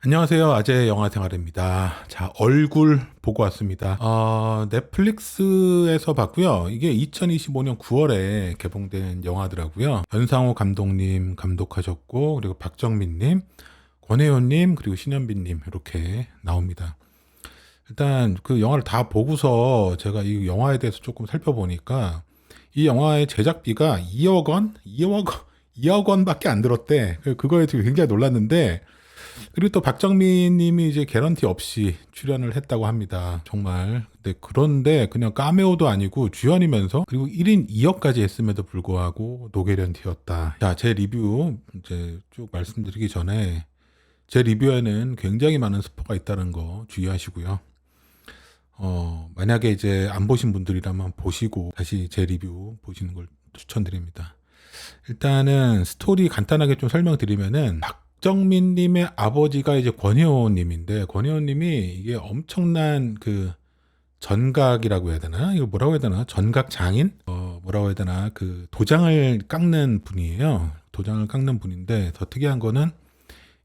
안녕하세요. 아재 영화생활입니다. 자, 얼굴 보고 왔습니다. 넷플릭스에서 봤고요. 이게 2025년 9월에 개봉된 영화더라고요. 연상호 감독님 감독하셨고, 그리고 박정민님, 권혜연님, 그리고 신현빈님 이렇게 나옵니다. 일단 그 영화를 다 보고서 제가 이 영화에 대해서 조금 살펴보니까 이 영화의 제작비가 2억 원? 2억 원밖에 안 들었대. 그거에 되게 굉장히 놀랐는데, 그리고 또 박정민 님이 이제 개런티 없이 출연을 했다고 합니다. 정말. 그런데 그냥 카메오도 아니고 주연이면서 그리고 1인 2역까지 했음에도 불구하고 노개런티였다. 자, 제 리뷰 이제 쭉 말씀드리기 전에 제 리뷰에는 굉장히 많은 스포가 있다는 거 주의하시고요. 만약에 이제 안 보신 분들이라면 보시고 다시 제 리뷰 보시는 걸 추천드립니다. 일단은 스토리 간단하게 좀 설명드리면은 박정민님의 아버지가 이제 권혜원님인데 권혜원님이 이게 엄청난 그 전각이라고 해야 되나? 이거 뭐라고 해야 되나? 전각 장인? 뭐라고 해야 되나? 그 도장을 깎는 분이에요. 도장을 깎는 분인데 더 특이한 거는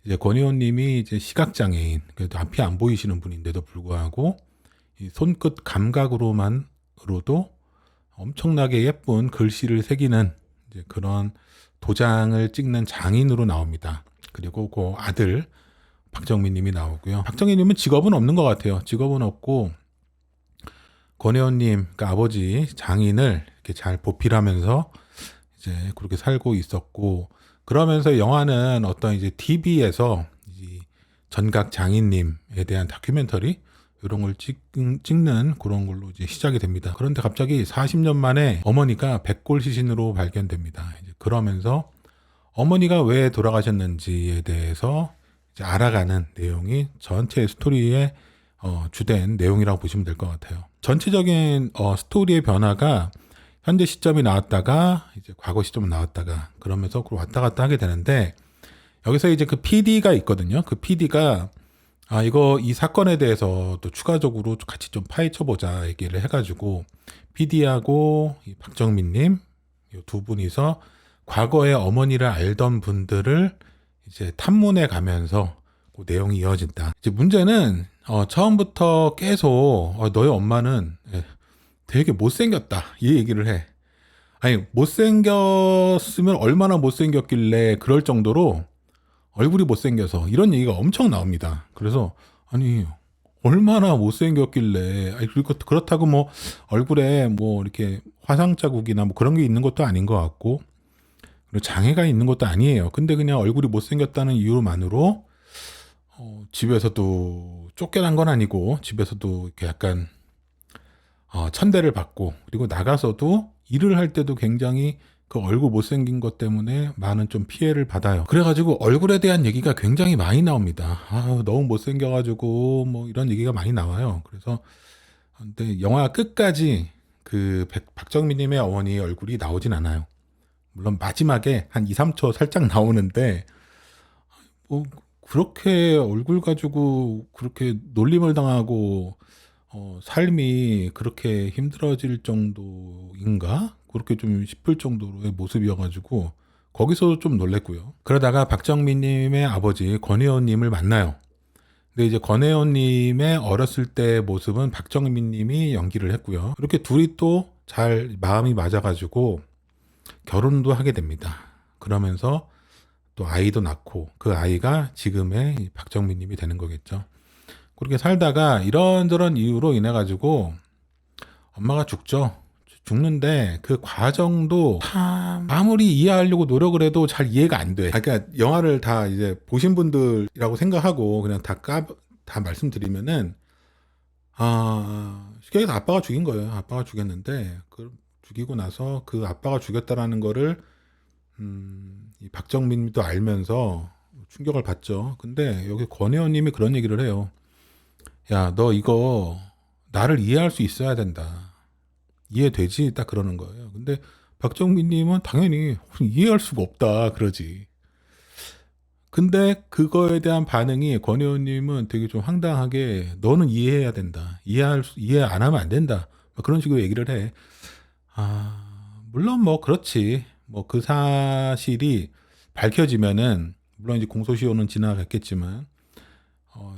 이제 권혜원님이 이제 시각장애인, 그래도 앞이 안 보이시는 분인데도 불구하고 이 손끝 감각으로만으로도 엄청나게 예쁜 글씨를 새기는 이제 그런 도장을 찍는 장인으로 나옵니다. 그리고 그 아들 박정민 님이 나오고요. 박정민 님은 직업은 없는 것 같아요. 직업은 없고 권혜원 님, 그러니까 아버지 장인을 이렇게 잘 보필하면서 이제 그렇게 살고 있었고, 그러면서 영화는 어떤 이제 TV에서 전각 장인님에 대한 다큐멘터리 이런 걸 찍는 그런 걸로 이제 시작이 됩니다. 그런데 갑자기 40년 만에 어머니가 백골 시신으로 발견됩니다. 이제 그러면서 어머니가 왜 돌아가셨는지에 대해서 이제 알아가는 내용이 전체 스토리의 주된 내용이라고 보시면 될 것 같아요. 전체적인 스토리의 변화가 현재 시점이 나왔다가 이제 과거 시점이 나왔다가 그러면서 왔다 갔다 하게 되는데, 여기서 이제 그 PD가 있거든요. 그 PD가 이거 이 사건에 대해서 또 추가적으로 같이 좀 파헤쳐보자 얘기를 해가지고 PD하고 박정민님 두 분이서 과거에 어머니를 알던 분들을 이제 탐문해 가면서 그 내용이 이어진다. 이제 문제는 처음부터 계속 너희 엄마는 되게 못생겼다 이 얘기를 해. 아니, 못생겼으면 얼마나 못생겼길래 그럴 정도로 얼굴이 못생겨서 이런 얘기가 엄청 나옵니다. 그래서 아니 얼마나 못생겼길래, 아니 그리고 그렇다고 뭐 얼굴에 뭐 이렇게 화상 자국이나 뭐 그런 게 있는 것도 아닌 것 같고, 그리고 장애가 있는 것도 아니에요. 근데 그냥 얼굴이 못생겼다는 이유로만으로 집에서도 쫓겨난 건 아니고 집에서도 이렇게 약간 천대를 받고, 그리고 나가서도 일을 할 때도 굉장히 그 얼굴 못생긴 것 때문에 많은 좀 피해를 받아요. 그래가지고 얼굴에 대한 얘기가 굉장히 많이 나옵니다. 너무 못생겨가지고 뭐 이런 얘기가 많이 나와요. 그래서 근데 영화 끝까지 그 박정민님의 어머니 얼굴이 나오진 않아요. 물론 마지막에 한 2, 3초 살짝 나오는데 뭐 그렇게 얼굴 가지고 그렇게 놀림을 당하고 삶이 그렇게 힘들어질 정도인가? 그렇게 좀 싶을 정도로의 모습이어가지고 거기서도 좀 놀랬고요. 그러다가 박정민님의 아버지 권혜원님을 만나요. 근데 이제 권혜원님의 어렸을 때 모습은 박정민님이 연기를 했고요. 이렇게 둘이 또 잘 마음이 맞아가지고 결혼도 하게 됩니다. 그러면서 또 아이도 낳고 그 아이가 지금의 박정민님이 되는 거겠죠. 그렇게 살다가 이런저런 이유로 인해 가지고 엄마가 죽죠. 죽는데 그 과정도 참 아무리 이해하려고 노력을 해도 잘 이해가 안 돼. 그러니까 영화를 다 이제 보신 분들이라고 생각하고 그냥 다 말씀드리면은 쉽게 얘기해서 아빠가 죽인 거예요. 아빠가 죽였는데 그 죽이고 나서 그 아빠가 죽였다라는 거를 이 박정민도 알면서 충격을 받죠. 근데 여기 권혜원님이 그런 얘기를 해요. 야, 너 이거 나를 이해할 수 있어야 된다. 이해되지? 딱 그러는 거예요. 근데 박정민님은 당연히 이해할 수가 없다 그러지. 근데 그거에 대한 반응이 권혜원님은 되게 좀 황당하게 너는 이해해야 된다. 이해 안 하면 안 된다. 그런 식으로 얘기를 해. 물론 뭐 그렇지. 뭐 그 사실이 밝혀지면은 물론 이제 공소시효는 지나갔겠지만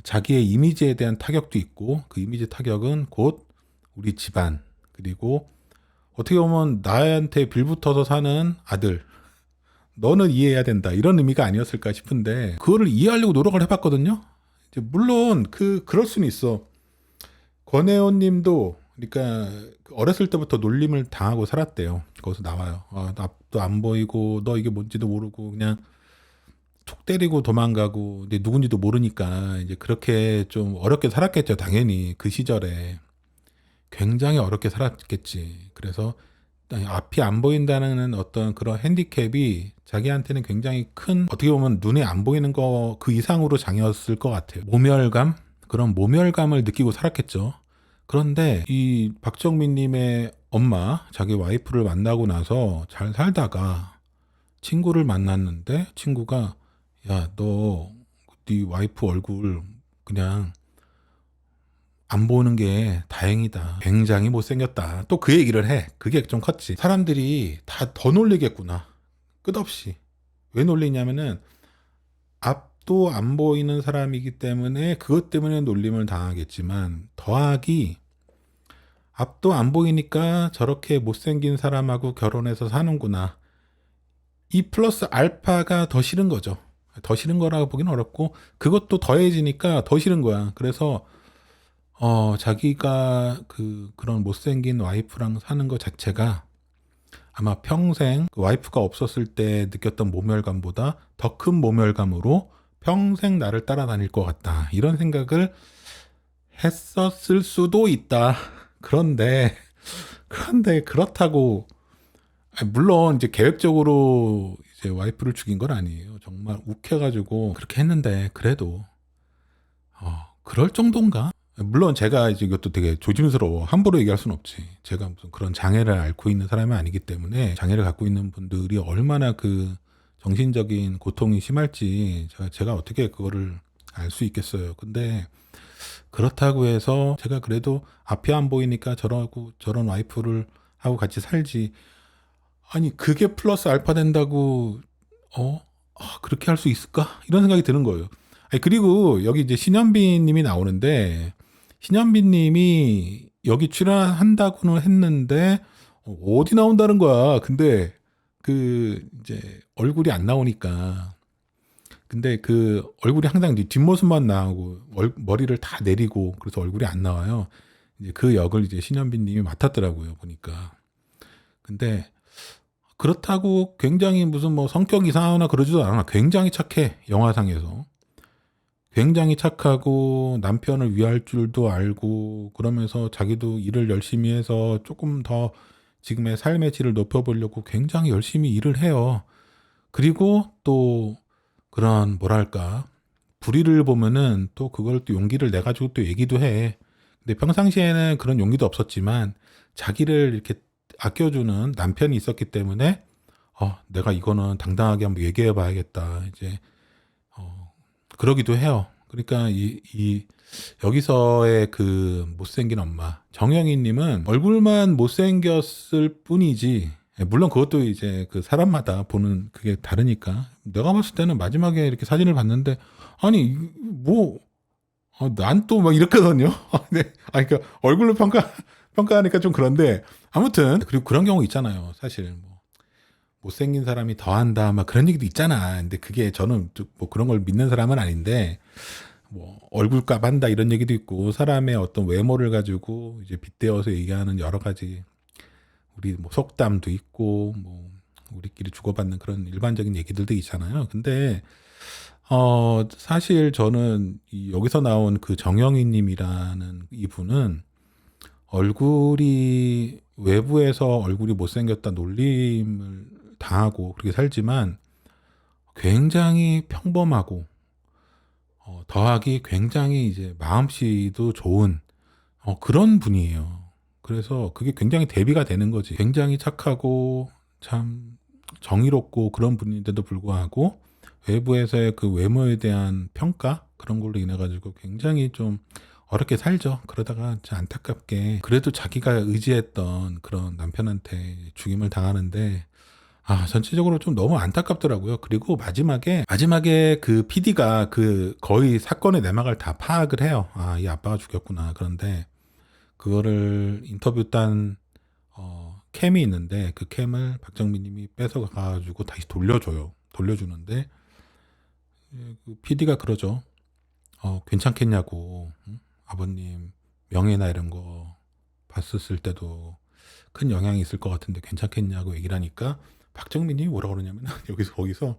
자기의 이미지에 대한 타격도 있고 그 이미지 타격은 곧 우리 집안 그리고 어떻게 보면 나한테 빌붙어서 사는 아들 너는 이해해야 된다 이런 의미가 아니었을까 싶은데 그거를 이해하려고 노력을 해봤거든요. 이제 물론 그럴 수는 있어. 권혜원 님도 그러니까 어렸을 때부터 놀림을 당하고 살았대요. 거기서 나와요. 앞도 안 보이고 너 이게 뭔지도 모르고 그냥 툭 때리고 도망가고 근데 누군지도 모르니까 이제 그렇게 좀 어렵게 살았겠죠. 당연히 그 시절에 굉장히 어렵게 살았겠지. 그래서 앞이 안 보인다는 어떤 그런 핸디캡이 자기한테는 굉장히 큰 어떻게 보면 눈에 안 보이는 거 그 이상으로 장이었을 것 같아요. 모멸감? 그런 모멸감을 느끼고 살았겠죠. 그런데 이 박정민님의 엄마, 자기 와이프를 만나고 나서 잘 살다가 친구를 만났는데 친구가 야, 너 네 와이프 얼굴 그냥 안 보는 게 다행이다. 굉장히 못생겼다. 또 그 얘기를 해. 그게 좀 컸지. 사람들이 다 더 놀리겠구나. 끝없이. 왜 놀리냐면은 앞도 안 보이는 사람이기 때문에 그것 때문에 놀림을 당하겠지만 더하기 앞도 안 보이니까 저렇게 못생긴 사람하고 결혼해서 사는구나. 이 플러스 알파가 더 싫은 거죠. 더 싫은 거라고 보기는 어렵고 그것도 더해지니까 더 싫은 거야. 그래서 자기가 그런 못생긴 와이프랑 사는 것 자체가 아마 평생 그 와이프가 없었을 때 느꼈던 모멸감보다 더 큰 모멸감으로 평생 나를 따라다닐 것 같다. 이런 생각을 했었을 수도 있다. 그런데 그렇다고 물론 이제 계획적으로 이제 와이프를 죽인 건 아니에요. 정말 욱해가지고 그렇게 했는데 그래도 그럴 정도인가? 물론 제가 이제 이것도 되게 조심스러워. 함부로 얘기할 수는 없지. 제가 무슨 그런 장애를 앓고 있는 사람이 아니기 때문에 장애를 갖고 있는 분들이 얼마나 그 정신적인 고통이 심할지 제가 어떻게 그거를 알 수 있겠어요. 근데 그렇다고 해서 제가 그래도 앞이 안 보이니까 저런 와이프를 하고 같이 살지. 아니 그게 플러스 알파 된다고 그렇게 할 수 있을까? 이런 생각이 드는 거예요. 아니, 그리고 여기 이제 신현빈 님이 나오는데 신현빈 님이 여기 출연한다고는 했는데 어디 나온다는 거야. 근데 이제 얼굴이 안 나오니까 근데 그 얼굴이 항상 뒷모습만 나오고 머리를 다 내리고 그래서 얼굴이 안 나와요. 이제 그 역을 이제 신현빈 님이 맡았더라고요, 보니까. 근데 그렇다고 굉장히 무슨 뭐 성격 이상하거나 그러지도 않아. 굉장히 착해, 영화상에서. 굉장히 착하고 남편을 위할 줄도 알고 그러면서 자기도 일을 열심히 해서 조금 더 지금의 삶의 질을 높여보려고 굉장히 열심히 일을 해요. 그리고 또 그런 뭐랄까 불의를 보면은 또 그걸 또 용기를 내 가지고 또 얘기도 해. 근데 평상시에는 그런 용기도 없었지만 자기를 이렇게 아껴주는 남편이 있었기 때문에 내가 이거는 당당하게 한번 얘기해 봐야겠다. 이제 그러기도 해요. 그러니까 여기서의 그 못생긴 엄마 정영희 님은 얼굴만 못생겼을 뿐이지 물론 그것도 이제 그 사람마다 보는 그게 다르니까 내가 봤을 때는 마지막에 이렇게 사진을 봤는데 아니 뭐 난 또 막 이렇거든요. 네. 그러니까 얼굴로 평가하니까 좀 그런데 아무튼 그리고 그런 경우 있잖아요. 사실 뭐 못생긴 사람이 더한다 막 그런 얘기도 있잖아. 근데 그게 저는 뭐 그런 걸 믿는 사람은 아닌데 뭐 얼굴값 한다 이런 얘기도 있고 사람의 어떤 외모를 가지고 이제 빗대어서 얘기하는 여러 가지 우리 뭐 속담도 있고 뭐 우리끼리 주고받는 그런 일반적인 얘기들도 있잖아요. 근데 사실 저는 여기서 나온 그 정영희 님이라는 이분은 얼굴이 외부에서 얼굴이 못생겼다 놀림을 당하고 그렇게 살지만 굉장히 평범하고 더하기 굉장히 이제 마음씨도 좋은 그런 분이에요. 그래서 그게 굉장히 대비가 되는 거지. 굉장히 착하고 참 정의롭고 그런 분인데도 불구하고 외부에서의 그 외모에 대한 평가 그런 걸로 인해 가지고 굉장히 좀 어렵게 살죠. 그러다가 진짜 안타깝게 그래도 자기가 의지했던 그런 남편한테 죽임을 당하는데 전체적으로 좀 너무 안타깝더라고요. 그리고 마지막에 그 PD가 그 거의 사건의 내막을 다 파악을 해요. 이 아빠가 죽였구나. 그런데 그거를 인터뷰 딴 캠이 있는데 그 캠을 박정민 님이 뺏어가가지고 다시 돌려줘요. 돌려주는데 그 PD가 그러죠. 괜찮겠냐고. 응? 아버님 명예나 이런 거 봤었을 때도 큰 영향이 있을 것 같은데 괜찮겠냐고 얘기를 하니까 박정민이 뭐라 그러냐면 거기서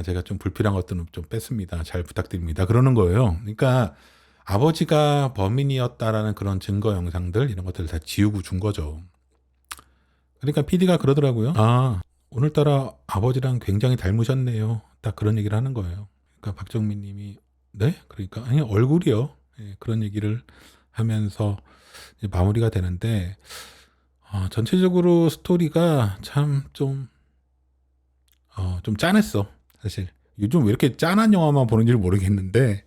제가 좀 불필요한 것들은 좀 뺐습니다. 잘 부탁드립니다. 그러는 거예요. 그러니까 아버지가 범인이었다라는 그런 증거 영상들 이런 것들을 다 지우고 준 거죠. 그러니까 PD가 그러더라고요. 오늘따라 아버지랑 굉장히 닮으셨네요. 딱 그런 얘기를 하는 거예요. 그러니까 박정민 님이 네? 그러니까 아니 얼굴이요. 예, 그런 얘기를 하면서 이제 마무리가 되는데 전체적으로 스토리가 참 좀 짠했어. 사실 요즘 왜 이렇게 짠한 영화만 보는지 모르겠는데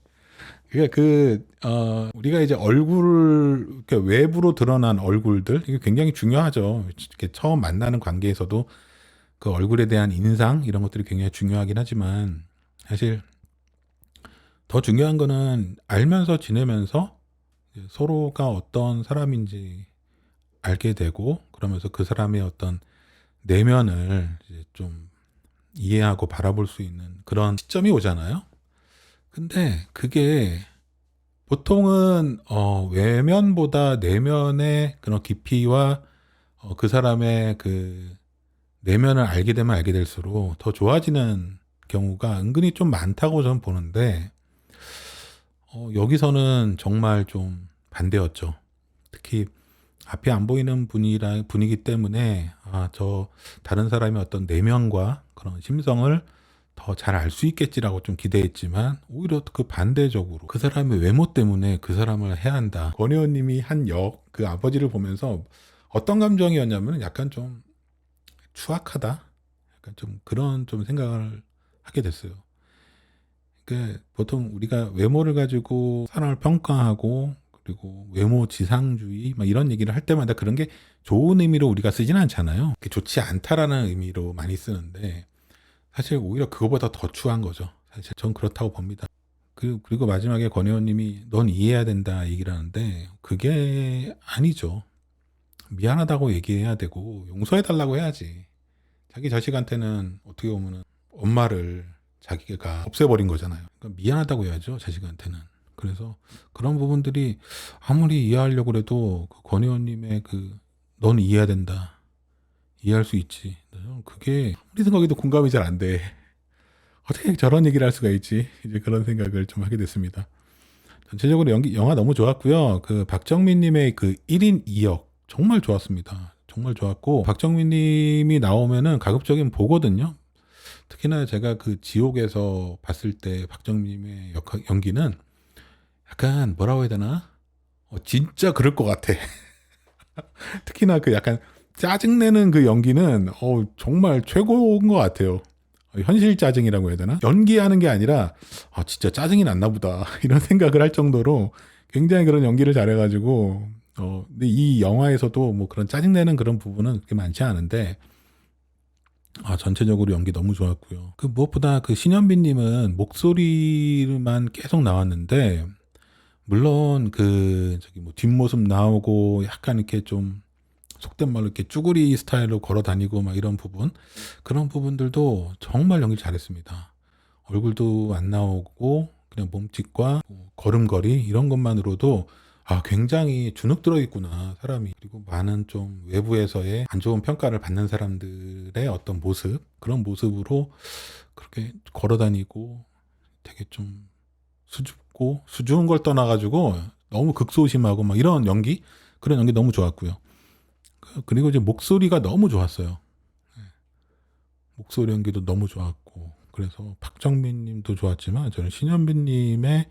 그러니까 우리가 이제 이렇게 외부로 드러난 얼굴들 이게 굉장히 중요하죠. 이렇게 처음 만나는 관계에서도 그 얼굴에 대한 인상 이런 것들이 굉장히 중요하긴 하지만 사실 더 중요한 거는 알면서 지내면서 서로가 어떤 사람인지 알게 되고 그러면서 그 사람의 어떤 내면을 이제 좀 이해하고 바라볼 수 있는 그런 시점이 오잖아요. 근데 그게 보통은 외면보다 내면의 그런 깊이와 그 사람의 그 내면을 알게 되면 알게 될수록 더 좋아지는 경우가 은근히 좀 많다고 저는 보는데 여기서는 정말 좀 반대였죠. 특히 앞이 안 보이는 분이기 때문에 저 다른 사람의 어떤 내면과 그런 심성을 더 잘 알 수 있겠지라고 좀 기대했지만 오히려 그 반대적으로 그 사람의 외모 때문에 그 사람을 해야 한다. 권혜원 님이 한 그 아버지를 보면서 어떤 감정이었냐면 약간 좀 추악하다. 약간 좀 그런 좀 생각을 하게 됐어요. 그러니까 보통 우리가 외모를 가지고 사람을 평가하고 그리고 외모 지상주의 막 이런 얘기를 할 때마다 그런 게 좋은 의미로 우리가 쓰진 않잖아요. 그게 좋지 않다라는 의미로 많이 쓰는데 사실 오히려 그거보다 더 추한 거죠. 사실 전 그렇다고 봅니다. 그리고 마지막에 권혜원 님이 넌 이해해야 된다 얘기를 하는데 그게 아니죠. 미안하다고 얘기해야 되고 용서해달라고 해야지. 자기 자식한테는 어떻게 보면 엄마를 자기가 없애버린 거잖아요. 그러니까 미안하다고 해야죠, 자식한테는. 그래서 그런 부분들이 아무리 이해하려고 해도 그 권혜원님의 넌 이해해야 된다. 이해할 수 있지. 그게 아무리 생각해도 공감이 잘 안 돼. 어떻게 저런 얘기를 할 수가 있지? 이제 그런 생각을 좀 하게 됐습니다. 전체적으로 영화 너무 좋았고요. 그 박정민님의 그 1인 2역 정말 좋았습니다. 정말 좋았고 박정민님이 나오면은 가급적이면 보거든요. 특히나 제가 그 지옥에서 봤을 때 박정민님의 연기는 약간 뭐라고 해야 되나? 진짜 그럴 것 같아. 특히나 그 약간 짜증내는 그 연기는 정말 최고인 것 같아요. 현실 짜증이라고 해야 되나? 연기하는 게 아니라 진짜 짜증이 났나 보다 이런 생각을 할 정도로 굉장히 그런 연기를 잘해가지고 근데 이 영화에서도 뭐 그런 짜증내는 그런 부분은 그렇게 많지 않은데 전체적으로 연기 너무 좋았고요. 그 무엇보다 그 신현빈님은 목소리만 계속 나왔는데 물론 뭐 뒷모습 나오고 약간 이렇게 좀 속된 말로 이렇게 쭈구리 스타일로 걸어 다니고 막 이런 그런 부분들도 정말 연기 잘했습니다. 얼굴도 안 나오고 그냥 몸짓과 뭐 걸음걸이 이런 것만으로도 굉장히 주눅 들어 있구나 사람이. 그리고 많은 좀 외부에서의 안 좋은 평가를 받는 사람들의 어떤 모습 그런 모습으로 그렇게 걸어 다니고 되게 좀 수줍은 걸 떠나가지고 너무 극소심하고 막 이런 그런 연기 너무 좋았고요. 그리고 이제 목소리가 너무 좋았어요. 목소리 연기도 너무 좋았고 그래서 박정민 님도 좋았지만 저는 신현빈 님의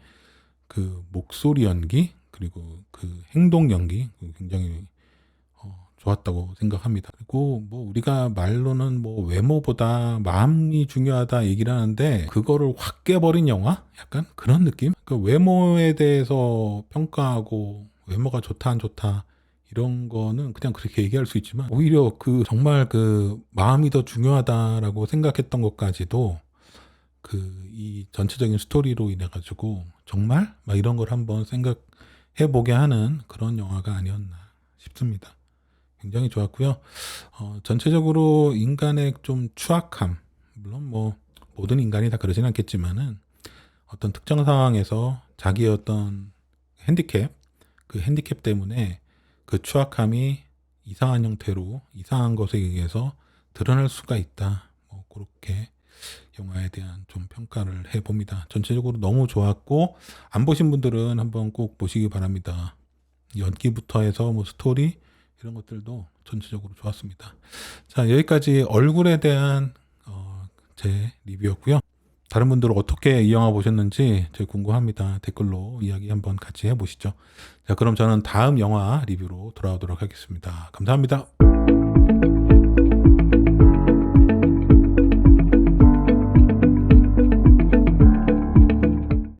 그 목소리 연기 그리고 그 행동 연기 굉장히 좋았다고 생각합니다. 그리고 뭐 우리가 말로는 뭐 외모보다 마음이 중요하다 얘기를 하는데 그거를 확 깨버린 영화? 약간 그런 느낌? 그 외모에 대해서 평가하고 외모가 좋다 안 좋다 이런 거는 그냥 그렇게 얘기할 수 있지만 오히려 그 정말 그 마음이 더 중요하다라고 생각했던 것까지도 그 이 전체적인 스토리로 인해 가지고 정말 막 이런 걸 한번 생각해 보게 하는 그런 영화가 아니었나 싶습니다. 굉장히 좋았고요. 전체적으로 인간의 좀 추악함, 물론 뭐 모든 인간이 다 그러진 않겠지만은 어떤 특정 상황에서 자기의 어떤 핸디캡, 그 핸디캡 때문에 그 추악함이 이상한 형태로 이상한 것에 의해서 드러날 수가 있다. 뭐 그렇게 영화에 대한 좀 평가를 해봅니다. 전체적으로 너무 좋았고 안 보신 분들은 한번 꼭 보시기 바랍니다. 연기부터 해서 뭐 스토리 이런 것들도 전체적으로 좋았습니다. 자, 여기까지 얼굴에 대한 제 리뷰였고요. 다른 분들은 어떻게 이 영화 보셨는지 되게 궁금합니다. 댓글로 이야기 한번 같이 해보시죠. 자, 그럼 저는 다음 영화 리뷰로 돌아오도록 하겠습니다. 감사합니다.